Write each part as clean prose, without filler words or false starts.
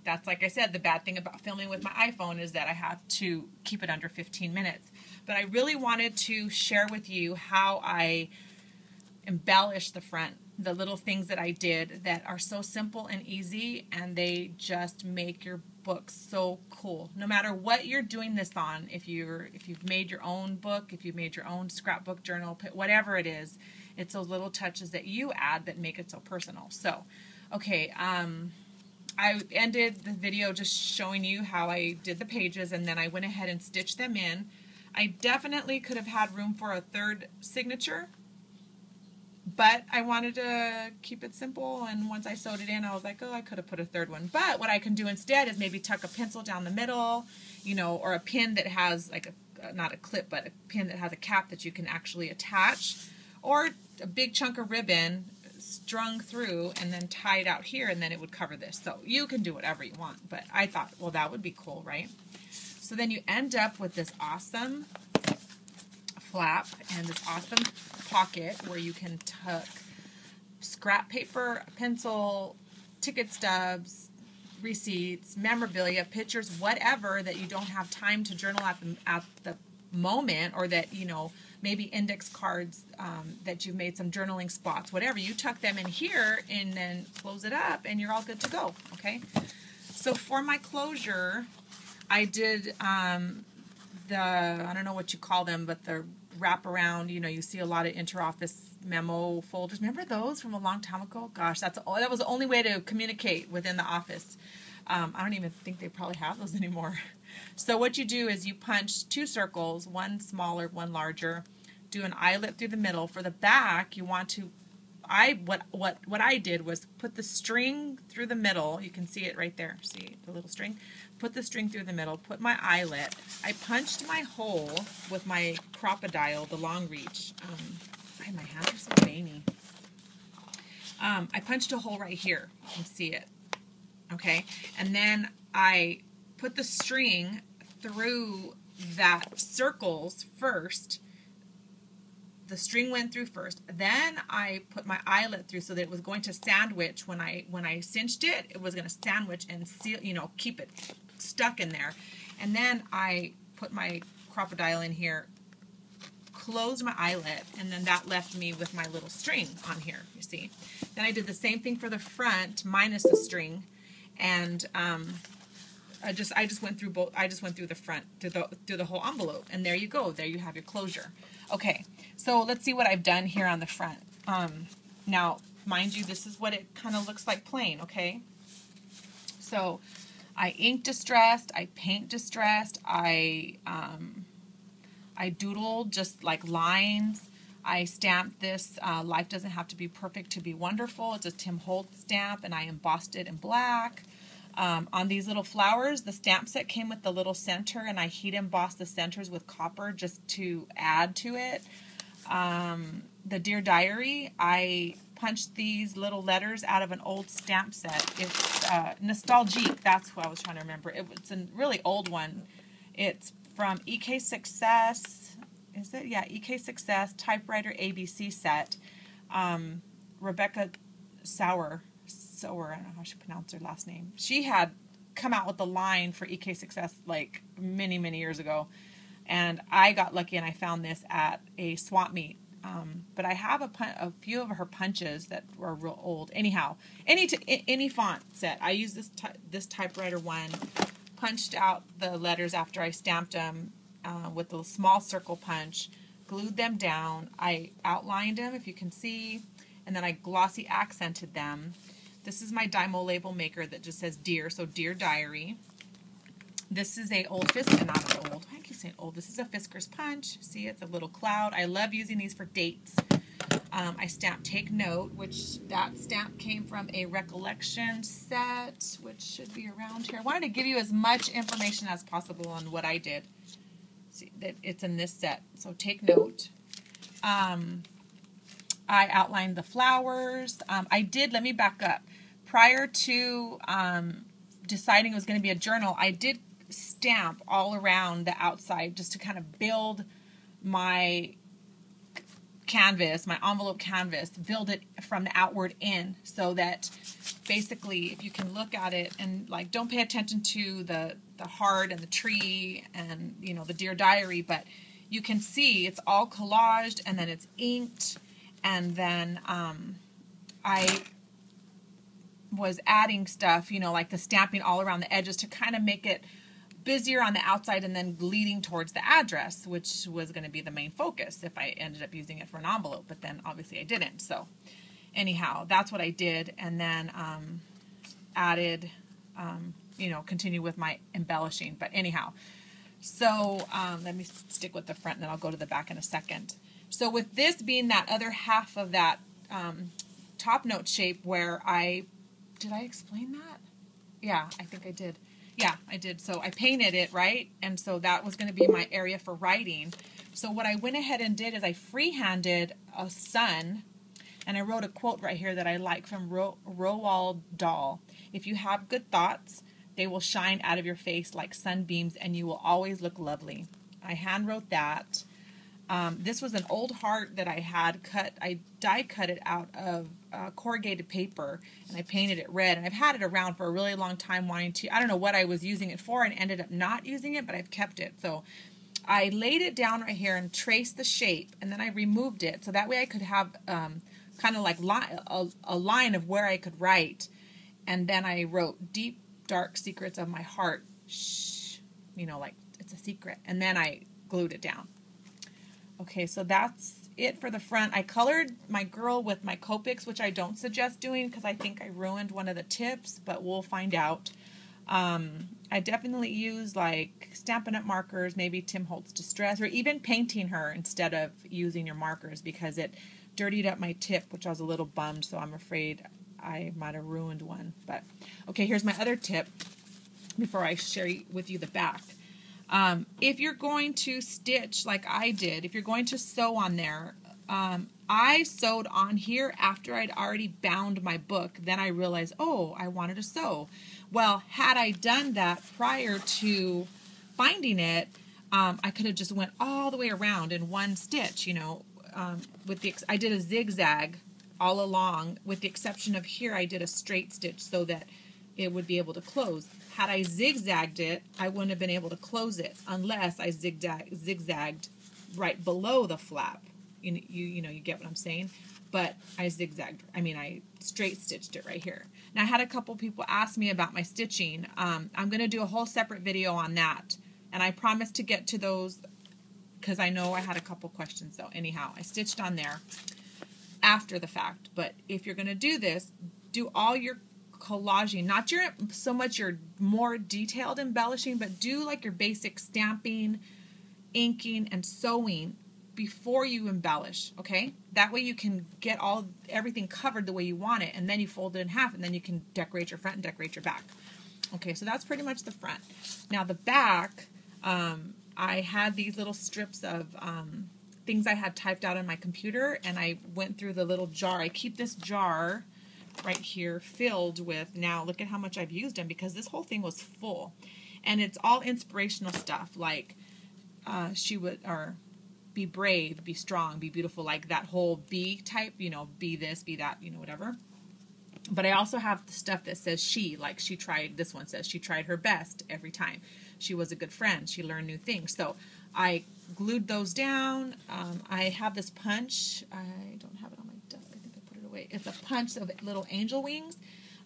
That's, like I said, the bad thing about filming with my iPhone is that I have to keep it under 15 minutes. But I really wanted to share with you how I embellish the front, the little things that I did that are so simple and easy, and they just make your book so cool. No matter what you're doing this on, if you've made your own book, if you've made your own scrapbook journal, whatever it is, it's those little touches that you add that make it so personal. So, okay, I ended the video just showing you how I did the pages, and then I went ahead and stitched them in. I definitely could have had room for a third signature, but I wanted to keep it simple, and once I sewed it in, I was like, oh, I could have put a third one. But what I can do instead is maybe tuck a pencil down the middle, you know, or a pin that has like not a clip, but a pin that has a cap that you can actually attach, or a big chunk of ribbon strung through and then tied out here, and then it would cover this. So you can do whatever you want, but I thought, well, that would be cool, right? So then you end up with this awesome flap and this awesome pocket where you can tuck scrap paper, pencil, ticket stubs, receipts, memorabilia, pictures, whatever that you don't have time to journal at the moment, or that, you know, maybe index cards that you've made some journaling spots, whatever. You tuck them in here and then close it up and you're all good to go, okay? So for my closure, I did I don't know what you call them, but the wraparound, you know, you see a lot of interoffice memo folders. Remember those from a long time ago? Gosh, that was the only way to communicate within the office. I don't even think they probably have those anymore. So what you do is you punch 2 circles, one smaller, one larger, do an eyelet through the middle. For the back, you want to, what I did was put the string through the middle. You can see it right there. See the little string? Put the string through the middle, put my eyelet. I punched my hole with my crocodile, the long reach. My hands are so veiny. I punched a hole right here. You can see it. Okay, and then I put the string through that circles first. The string went through first. Then I put my eyelet through so that it was going to sandwich. When I cinched it, it was going to sandwich and seal, you know, keep it stuck in there. And then I put my crocodile in here, closed my eyelet, and then that left me with my little string on here, you see. Then I did the same thing for the front minus the string, and I just went through both. I just went through the front, through the whole envelope, and there you go. There you have your closure. Okay, so let's see what I've done here on the front. Now, mind you, this is what it kind of looks like plain. Okay, so I ink distressed, I paint distressed, I doodled just like lines. I stamped this. Life doesn't have to be perfect to be wonderful. It's a Tim Holtz stamp, and I embossed it in black. On these little flowers, the stamp set came with the little center, and I heat embossed the centers with copper just to add to it. The Dear Diary, I punched these little letters out of an old stamp set. It's Nostalgique, that's what I was trying to remember. It's a really old one. It's from EK Success. Is it? Yeah, EK Success Typewriter ABC set. Rebecca Sauer, I don't know how she pronounced her last name. She had come out with the line for EK Success like many, many years ago. And I got lucky and I found this at a swap meet. But I have a few of her punches that were real old. Anyhow, any font set. I used this typewriter one, punched out the letters after I stamped them with a small circle punch, glued them down. I outlined them, if you can see, and then I glossy accented them. This is my Dymo label maker that just says Dear, so Dear Diary. This is a old Fiskars, not old, I keep saying old. This is a Fiskars punch. See, it's a little cloud. I love using these for dates. I stamped Take Note, which that stamp came from a recollection set, which should be around here. I wanted to give you as much information as possible on what I did. See, that it's in this set, so Take Note. I outlined the flowers. Let me back up. Prior to deciding it was going to be a journal, I did stamp all around the outside just to kind of build my canvas, my envelope canvas, build it from the outward in, so that basically if you can look at it and like don't pay attention to the heart and the tree and the Dear Diary, but you can see it's all collaged and then it's inked, and then I was adding stuff, like the stamping all around the edges to kind of make it busier on the outside and then leading towards the address, which was going to be the main focus if I ended up using it for an envelope, but then obviously I didn't. So anyhow, that's what I did, and then added, continue with my embellishing. But anyhow, so let me stick with the front and then I'll go to the back in a second. So with this being that other half of that top note shape where did I explain that? Yeah, I think I did. Yeah, I did. So I painted it, right? And so that was going to be my area for writing. So what I went ahead and did is I freehanded a sun, and I wrote a quote right here that I like from Roald Dahl. If you have good thoughts, they will shine out of your face like sunbeams, and you will always look lovely. I hand wrote that. This was an old heart that I had cut. I die cut it out of corrugated paper, and I painted it red. And I've had it around for a really long time wanting to, I don't know what I was using it for and ended up not using it, but I've kept it. So I laid it down right here and traced the shape, and then I removed it. So that way I could have kind of like a line of where I could write. And then I wrote deep, dark secrets of my heart. Shh, like it's a secret. And then I glued it down. Okay, so that's it for the front. I colored my girl with my Copics, which I don't suggest doing because I think I ruined one of the tips, but we'll find out. I definitely use like Stampin' Up! Markers, maybe Tim Holtz Distress, or even painting her instead of using your markers because it dirtied up my tip, which I was a little bummed, so I'm afraid I might have ruined one. But okay, here's my other tip before I share with you the back. If you're going to stitch like I did, if you're going to sew on there, I sewed on here after I'd already bound my book. Then I realized, oh, I wanted to sew. Well, had I done that prior to finding it, I could have just went all the way around in one stitch, I did a zigzag all along, with the exception of here I did a straight stitch so that it would be able to close. Had I zigzagged it, I wouldn't have been able to close it unless I zigzagged right below the flap. You get what I'm saying? But I straight stitched it right here. Now I had a couple people ask me about my stitching. I'm going to do a whole separate video on that, and I promise to get to those because I know I had a couple questions. So anyhow, I stitched on there after the fact. But if you're going to do this, do all your collaging, not so much your more detailed embellishing, but do like your basic stamping, inking, and sewing before you embellish, okay? That way you can get everything covered the way you want it, and then you fold it in half, and then you can decorate your front and decorate your back. Okay, so that's pretty much the front. Now the back, I had these little strips of things I had typed out on my computer, and I went through the little jar. I keep this jar right here filled with, now look at how much I've used them because this whole thing was full, and it's all inspirational stuff like be brave, be strong, be beautiful, like that whole be type, be this, be that, whatever. But I also have the stuff that says this one says she tried her best every time. She was a good friend. She learned new things. So I glued those down. I have this punch. I don't have it on my desk. I think I put it away. It's a punch of little angel wings.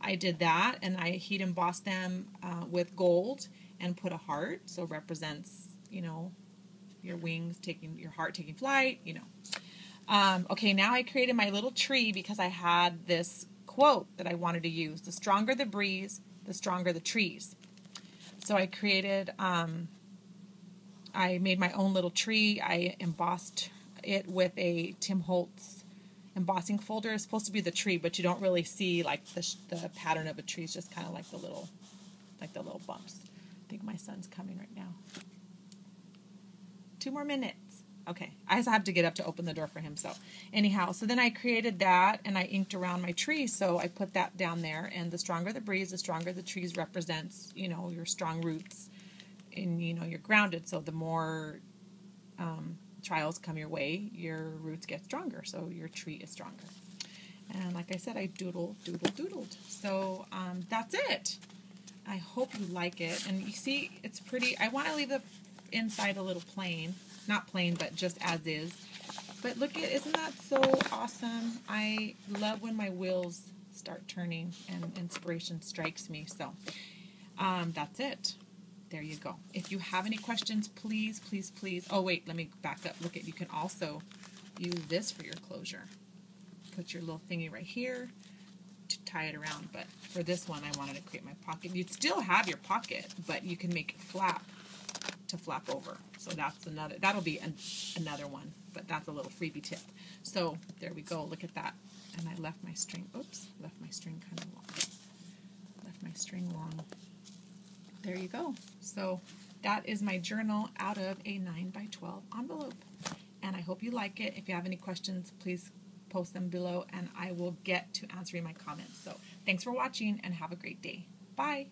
I did that, and I heat embossed them with gold and put a heart. So it represents, your wings your heart taking flight, Okay, now I created my little tree because I had this quote that I wanted to use. The stronger the breeze, the stronger the trees. So I created, I made my own little tree. I embossed it with a Tim Holtz embossing folder. It's supposed to be the tree, but you don't really see like the pattern of a tree. It's just kind of like the little bumps. I think my son's coming right now. 2 more minutes. Okay, I also have to get up to open the door for him. So anyhow, so then I created that and I inked around my tree. So I put that down there, and the stronger the breeze, the stronger the trees represents, your strong roots and, you're grounded. So the more trials come your way, your roots get stronger, so your tree is stronger. And like I said, I doodled. So that's it. I hope you like it. And you see, it's pretty. I want to leave the inside a little plain. Not plain, but just as is. But look at, isn't that so awesome? I love when my wheels start turning and inspiration strikes me. So that's it. There you go. If you have any questions, please. Oh, wait, let me back up. Look at, you can also use this for your closure. Put your little thingy right here to tie it around. But for this one, I wanted to create my pocket. You'd still have your pocket, but you can make it flap to flap over. So that's another, that'll be another one, but that's a little freebie tip. So there we go. Look at that. And I left my string, left my string kind of long. Left my string long. There you go. So that is my journal out of a 9x12 envelope. And I hope you like it. If you have any questions, please post them below and I will get to answering my comments. So thanks for watching and have a great day. Bye.